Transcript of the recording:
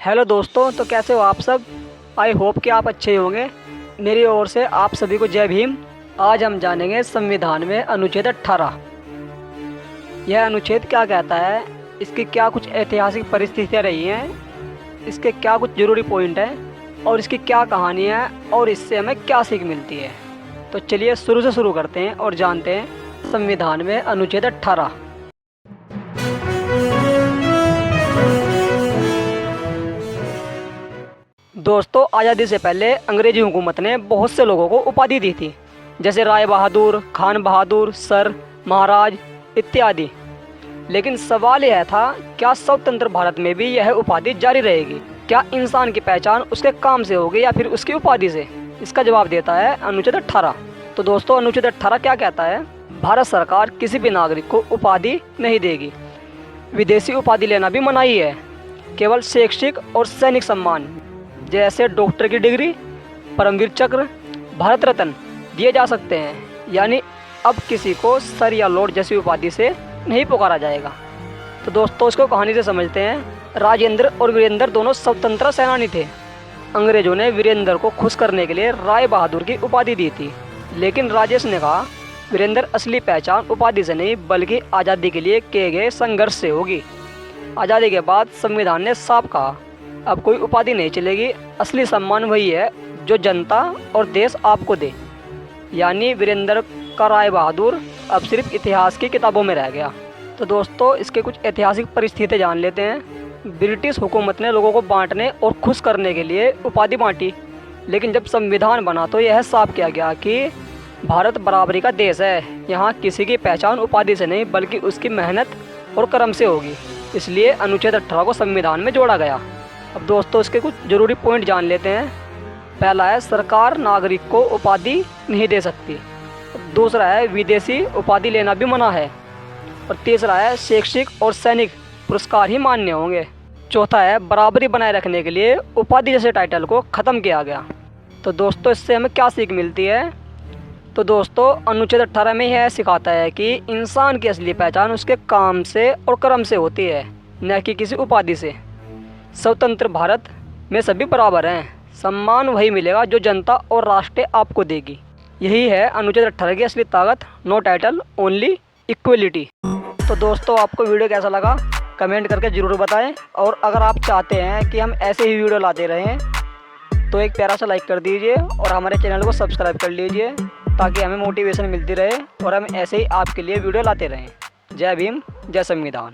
Hello दोस्तों, तो कैसे हो आप सब। आई होप कि आप अच्छे होंगे। मेरी ओर से आप सभी को जय भीम। आज हम जानेंगे संविधान में अनुच्छेद 18। यह अनुच्छेद क्या कहता है, इसकी क्या कुछ ऐतिहासिक परिस्थितियाँ रही हैं, इसके क्या कुछ ज़रूरी पॉइंट हैं और इसकी क्या कहानी है और इससे हमें क्या सीख मिलती है। तो चलिए शुरू से शुरू करते हैं और जानते हैं संविधान में अनुच्छेद 18। दोस्तों, आज़ादी से पहले अंग्रेजी हुकूमत ने बहुत से लोगों को उपाधि दी थी, जैसे राय बहादुर, खान बहादुर, सर, महाराज इत्यादि। लेकिन सवाल यह था, क्या स्वतंत्र भारत में भी यह उपाधि जारी रहेगी? क्या इंसान की पहचान उसके काम से होगी या फिर उसकी उपाधि से? इसका जवाब देता है अनुच्छेद 18। तो दोस्तों, अनुच्छेद 18 क्या कहता है? भारत सरकार किसी भी नागरिक को उपाधि नहीं देगी। विदेशी उपाधि लेना भी मनाही है। केवल शैक्षिक और सैनिक सम्मान जैसे डॉक्टर की डिग्री, परमवीर चक्र, भारत रत्न दिए जा सकते हैं। यानी अब किसी को सर या लॉर्ड जैसी उपाधि से नहीं पुकारा जाएगा। तो दोस्तों, इसको कहानी से समझते हैं। राजेंद्र और वीरेंद्र दोनों स्वतंत्रता सेनानी थे। अंग्रेजों ने वीरेंद्र को खुश करने के लिए राय बहादुर की उपाधि दी थी, लेकिन राजेश ने कहा वीरेंद्र असली पहचान उपाधि से नहीं बल्कि आज़ादी के लिए किए गए संघर्ष से होगी। आज़ादी के बाद संविधान ने साफ कहा, अब कोई उपाधि नहीं चलेगी, असली सम्मान वही है जो जनता और देश आपको दे। यानी वीरेंद्र का राय बहादुर अब सिर्फ इतिहास की किताबों में रह गया। तो दोस्तों, इसके कुछ ऐतिहासिक परिस्थितियाँ जान लेते हैं। ब्रिटिश हुकूमत ने लोगों को बांटने और खुश करने के लिए उपाधि बांटी, लेकिन जब संविधान बना तो यह साफ किया गया कि भारत बराबरी का देश है। यहाँ किसी की पहचान उपाधि से नहीं बल्कि उसकी मेहनत और कर्म से होगी। इसलिए अनुच्छेद 18 को संविधान में जोड़ा गया। अब दोस्तों, इसके कुछ ज़रूरी पॉइंट जान लेते हैं। पहला है, सरकार नागरिक को उपाधि नहीं दे सकती। दूसरा है, विदेशी उपाधि लेना भी मना है। और तीसरा है, शैक्षिक और सैनिक पुरस्कार ही मान्य होंगे। चौथा है, बराबरी बनाए रखने के लिए उपाधि जैसे टाइटल को ख़त्म किया गया। तो दोस्तों, इससे हमें क्या सीख मिलती है? तो दोस्तों, अनुच्छेद 18 में यह सिखाता है कि इंसान की असली पहचान उसके काम से और कर्म से होती है, न कि किसी उपाधि से। स्वतंत्र भारत में सभी बराबर हैं। सम्मान वही मिलेगा जो जनता और राष्ट्र आपको देगी। यही है अनुच्छेद 18 की असली ताकत। No title, only equality. तो दोस्तों, आपको वीडियो कैसा लगा कमेंट करके ज़रूर बताएं। और अगर आप चाहते हैं कि हम ऐसे ही वीडियो लाते रहें तो एक प्यारा सा लाइक कर दीजिए और हमारे चैनल को सब्सक्राइब कर लीजिए, ताकि हमें मोटिवेशन मिलती रहे और हम ऐसे ही आपके लिए वीडियो लाते रहें। जय भीम, जय संविधान।